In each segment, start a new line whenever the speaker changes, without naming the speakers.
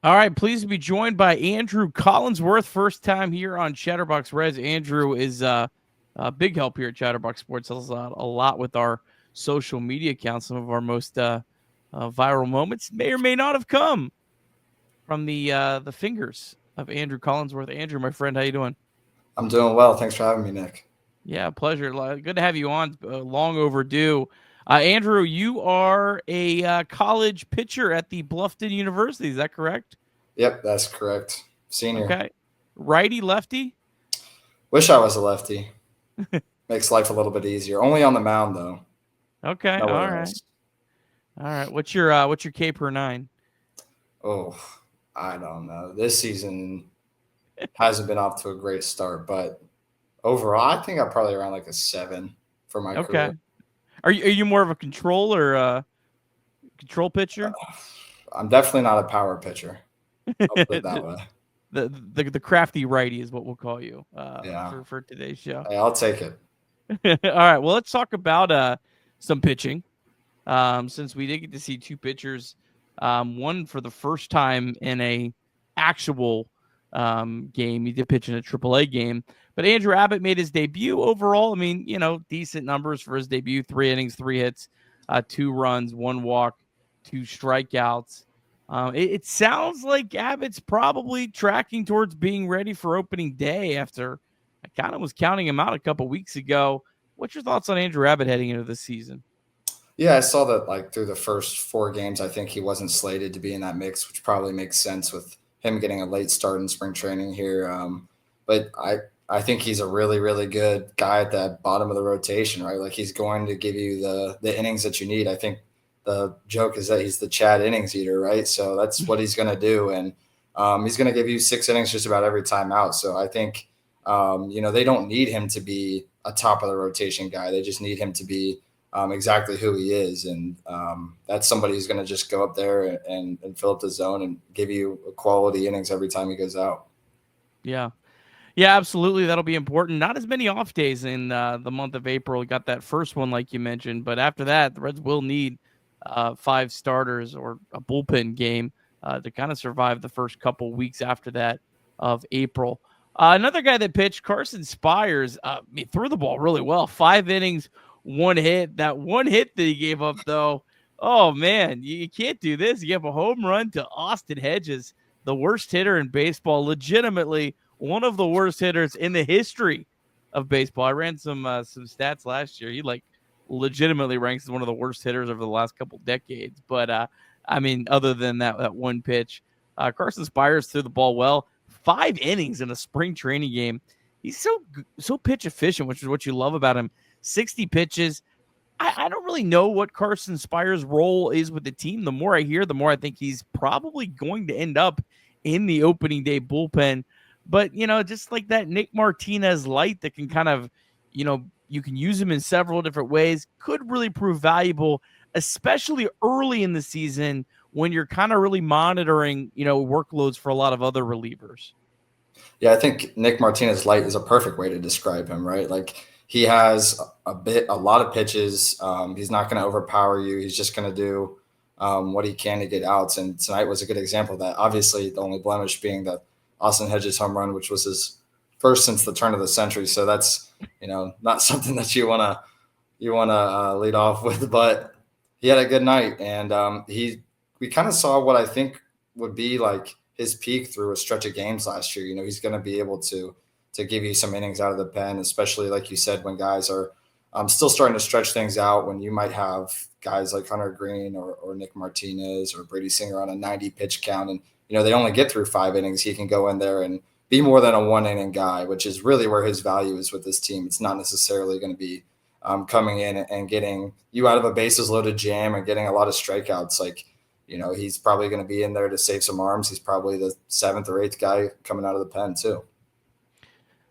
All right, pleased to be joined by Andrew Collinsworth. First time here on Chatterbox Reds. Andrew is a big help here at Chatterbox Sports. Helps out a lot with our social media accounts. Some of our most viral moments may or may not have come from the fingers of Andrew Collinsworth. Andrew, my friend, how you doing?
I'm doing well. Thanks for having me, Nick.
Yeah, pleasure. Good to have you on. Long overdue. Andrew, you are a college pitcher at the Bluffton University. Is that correct?
Yep, that's correct. Senior.
Okay. Righty, lefty?
Wish I was a lefty. Makes life a little bit easier. Only on the mound, though.
Okay. All
Nowhere
right.
else.
All right. What's your K per nine?
Oh, I don't know. This season hasn't been off to a great start, but overall, I think I'm probably around like a 7 for my career.
Okay. Are you more of a control or control pitcher?
I'm definitely not a power pitcher. I'll put it that
the,
way.
the crafty righty is what we'll call you
Yeah.
for today's show.
Hey, I'll take it.
All right. Well, let's talk about some pitching. Since we did get to see two pitchers, one for the first time in a actual game. He did pitch in a AAA game, but Andrew Abbott made his debut overall. I mean, decent numbers for his debut: 3 innings, 3 hits, 2 runs, 1 walk, 2 strikeouts. It sounds like Abbott's probably tracking towards being ready for opening day after I kind of was counting him out a couple weeks ago. What's your thoughts on Andrew Abbott heading into this season?
Yeah, I saw that like through the first 4 games, I think he wasn't slated to be in that mix, which probably makes sense with him getting a late start in spring training here. But I think he's a really really good guy at the bottom of the rotation, right? Like he's going to give you the innings that you need. I think the joke is that he's the Chad innings eater, right? So that's what he's going to do, and he's going to give you 6 innings just about every time out. So I think they don't need him to be a top of the rotation guy. They just need him to be exactly who he is. And that's somebody who's going to just go up there and fill up the zone and give you quality innings every time he goes out.
Yeah. Yeah, absolutely. That'll be important. Not as many off days in the month of April. We got that first one, like you mentioned. But after that, the Reds will need 5 starters or a bullpen game to kind of survive the first couple weeks after that of April. Another guy that pitched, Carson Spiers, he threw the ball really well. 5 innings, 1 hit. That 1 hit that he gave up, though, oh, man, you can't do this. You give a home run to Austin Hedges, the worst hitter in baseball, legitimately one of the worst hitters in the history of baseball. I ran some stats last year. He legitimately ranks as one of the worst hitters over the last couple decades. But I mean, other than that one pitch, Carson Spiers threw the ball well. 5 innings in a spring training game. He's so pitch efficient, which is what you love about him. 60 pitches. I don't really know what Carson Spiers' role is with the team. The more I hear, the more I think he's probably going to end up in the opening day bullpen. But, just like that Nick Martinez light that can kind of, you can use him in several different ways, could really prove valuable, especially early in the season when you're kind of really monitoring, workloads for a lot of other relievers.
Yeah, I think Nick Martinez light is a perfect way to describe him, right? Like he has a lot of pitches. He's not going to overpower you. He's just going to do what he can to get outs. And tonight was a good example of that. Obviously, the only blemish being the Austin Hedges home run, which was his first since the turn of the century. So that's not something that you want to lead off with. But he had a good night, and we kind of saw what I think would be like his peak through a stretch of games last year. He's going to be able to give you some innings out of the pen, especially like you said when guys are still starting to stretch things out. When you might have guys like Hunter Green or Nick Martinez or Brady Singer on a 90 pitch count, and they only get through 5 innings. He can go in there and be more than a 1 inning guy, which is really where his value is with this team. It's not necessarily going to be coming in and getting you out of a bases loaded jam and getting a lot of strikeouts. Like, he's probably going to be in there to save some arms. He's probably the 7th or 8th guy coming out of the pen too.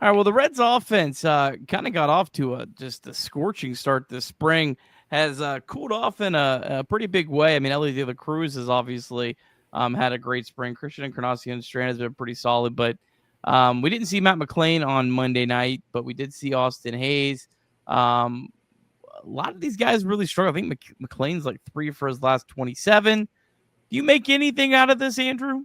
All right. Well, the Reds offense kind of got off to just a scorching start this spring. Has cooled off in a pretty big way. I mean, Ellie De La Cruz has obviously had a great spring. Christian Encarnacion Strand has been pretty solid, but we didn't see Matt McLean on Monday night, but we did see Austin Hayes. A lot of these guys really struggle. I think McLean's like 3 for his last 27. Do you make anything out of this, Andrew?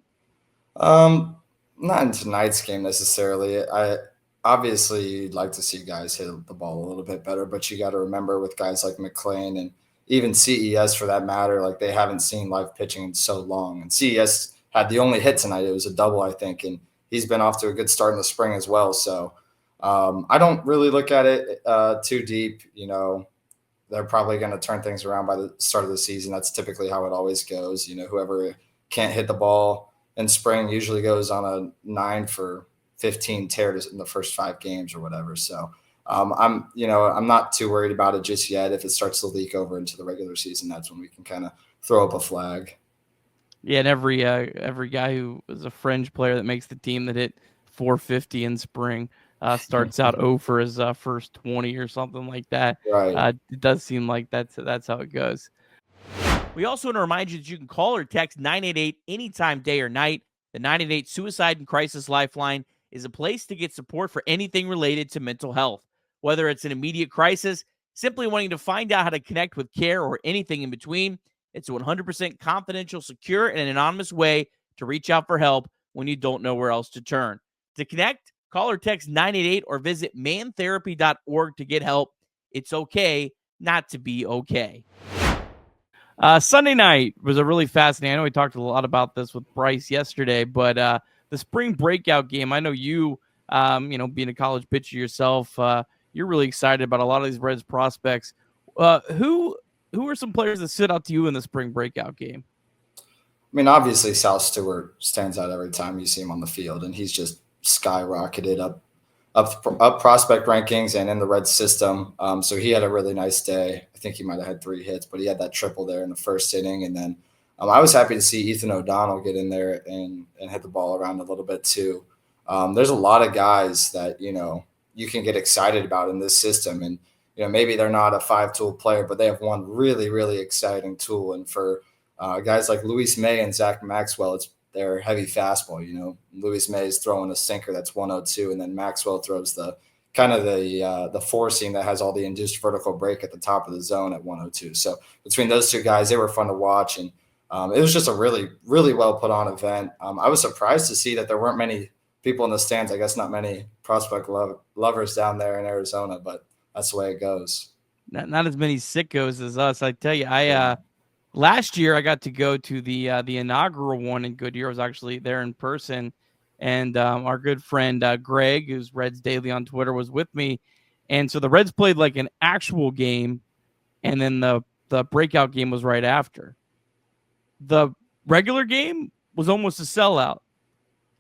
Not in tonight's game necessarily. I obviously like to see guys hit the ball a little bit better, but you got to remember with guys like McLean and even CES for that matter, like they haven't seen live pitching in so long. And CES had the only hit tonight; it was a double, I think, and he's been off to a good start in the spring as well. So I don't really look at it too deep. They're probably going to turn things around by the start of the season. That's typically how it always goes. Whoever can't hit the ball in spring usually goes on a 9 for 15 tear in the first 5 games or whatever. So I'm not too worried about it just yet. If it starts to leak over into the regular season, that's when we can kind of throw up a flag.
Yeah, and every guy who is a fringe player that makes the team that hit 450 in spring starts out 0 for his first 20 or something like that.
Right.
It does seem like that's how it goes. We also want to remind you that you can call or text 988 anytime, day or night. The 988 Suicide and Crisis Lifeline is a place to get support for anything related to mental health. Whether it's an immediate crisis, simply wanting to find out how to connect with care, or anything in between, it's a 100% confidential, secure, and anonymous way to reach out for help when you don't know where else to turn. To connect, call or text 988 or visit mantherapy.org to get help. It's okay not to be okay. Sunday night was a really fascinating. I know we talked a lot about this with Bryce yesterday, but the spring breakout game, I know you, being a college pitcher yourself, you're really excited about a lot of these Reds prospects. Who are some players that stood out to you in the spring breakout game?
I mean, obviously, Sal Stewart stands out every time you see him on the field, and he's just skyrocketed up prospect rankings and in the Reds system. So he had a really nice day. I think he might have had 3 hits, but he had that triple there in the first inning. And then I was happy to see Ethan O'Donnell get in there and hit the ball around a little bit too. There's a lot of guys that, you can get excited about in this system. And, maybe they're not a 5-tool player, but they have one really, really exciting tool. And for guys like Luis May and Zach Maxwell, it's their heavy fastball. Luis May is throwing a sinker that's 102, and then Maxwell throws the four seam that has all the induced vertical break at the top of the zone at 102. So between those two guys, they were fun to watch, and it was just a really, really well put on event. I was surprised to see that there weren't many people in the stands. I guess not many prospect lovers down there in Arizona, but that's the way it goes.
Not as many sickos as us. I tell you, last year I got to go to the inaugural one in Goodyear. I was actually there in person, and our good friend Greg, who's Reds Daily on Twitter, was with me. And so the Reds played like an actual game, and then the breakout game was right after. The regular game was almost a sellout.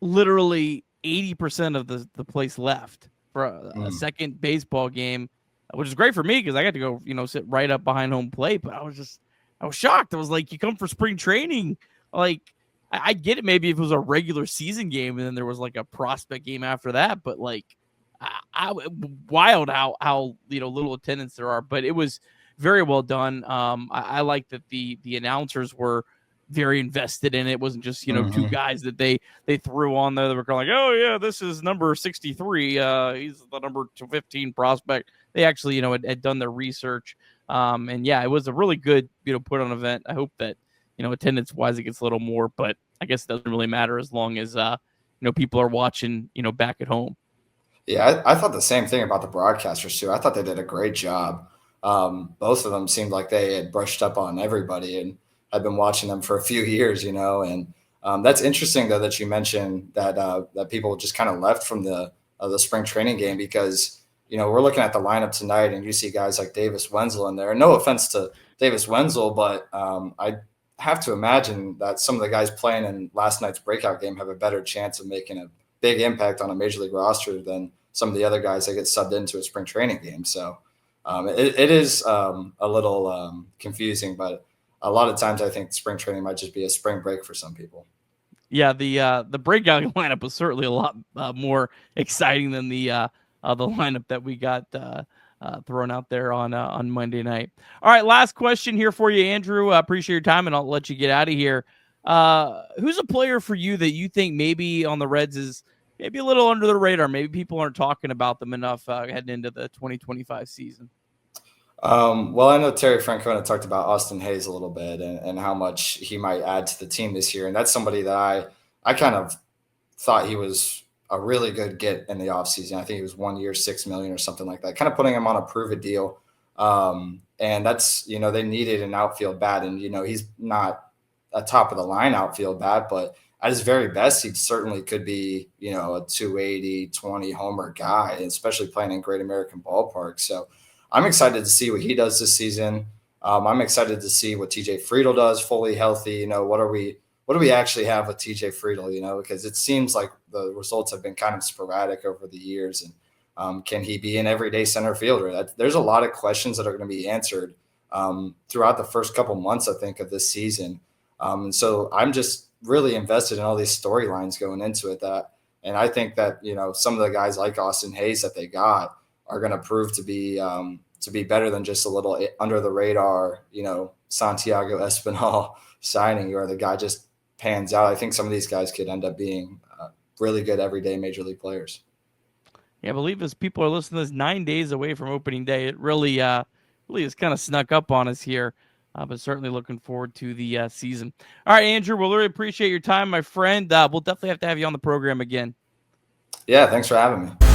Literally 80% of the place left for a second baseball game, which is great for me because I got to go, sit right up behind home plate. But I was shocked. I was like, you come for spring training. Like, I get it. Maybe if it was a regular season game and then there was like a prospect game after that, but like, wild how little attendance there are. But it was very well done. I like that the announcers were very invested in it. It wasn't just 2 guys that they threw on there that were kind of like, oh yeah, this is number 63. He's the number 15 prospect. They actually had done their research. And yeah, it was a really good put on event. I hope that attendance wise it gets a little more, but I guess it doesn't really matter as long as people are watching back at home.
Yeah, I thought the same thing about the broadcasters too. I thought they did a great job. Both of them seemed like they had brushed up on everybody, and I've been watching them for a few years, and that's interesting though that you mentioned that that people just kind of left from the spring training game because we're looking at the lineup tonight and you see guys like Davis Wenzel in there. No offense to Davis Wenzel, but I have to imagine that some of the guys playing in last night's breakout game have a better chance of making a big impact on a major league roster than some of the other guys that get subbed into a spring training game. So it is a little confusing, but a lot of times I think spring training might just be a spring break for some people.
Yeah, the breakout lineup was certainly a lot more exciting than the lineup that we got thrown out there on Monday night. All right, last question here for you, Andrew. Appreciate your time, and I'll let you get out of here. Who's a player for you that you think maybe on the Reds is maybe a little under the radar? Maybe people aren't talking about them enough heading into the 2025 season.
Well, I know Terry Francona talked about Austin Hayes a little bit and how much he might add to the team this year. And that's somebody that I kind of thought he was a really good get in the offseason. I think he was 1 year, 6 million or something like that, kind of putting him on a prove it deal. And that's, they needed an outfield bat. And, he's not a top of the line outfield bat, but at his very best, he certainly could be, a 280, 20 homer guy, especially playing in Great American Ballpark. So I'm excited to see what he does this season. I'm excited to see what TJ Friedel does fully healthy. What do we actually have with TJ Friedel, because it seems like the results have been kind of sporadic over the years. And can he be an everyday center fielder? There's a lot of questions that are going to be answered throughout the first couple months, I think, of this season. And so I'm just really invested in all these storylines going into it. And I think that, some of the guys like Austin Hayes that they got are going to prove to be better than just a little under the radar, Santiago Espinal signing, or the guy just pans out. I think some of these guys could end up being really good everyday major league players.
Yeah, I believe as people are listening to this 9 days away from opening day, it really has kind of snuck up on us here. But certainly looking forward to the season. All right, Andrew, we'll really appreciate your time, my friend. We'll definitely have to have you on the program again.
Yeah, thanks for having me.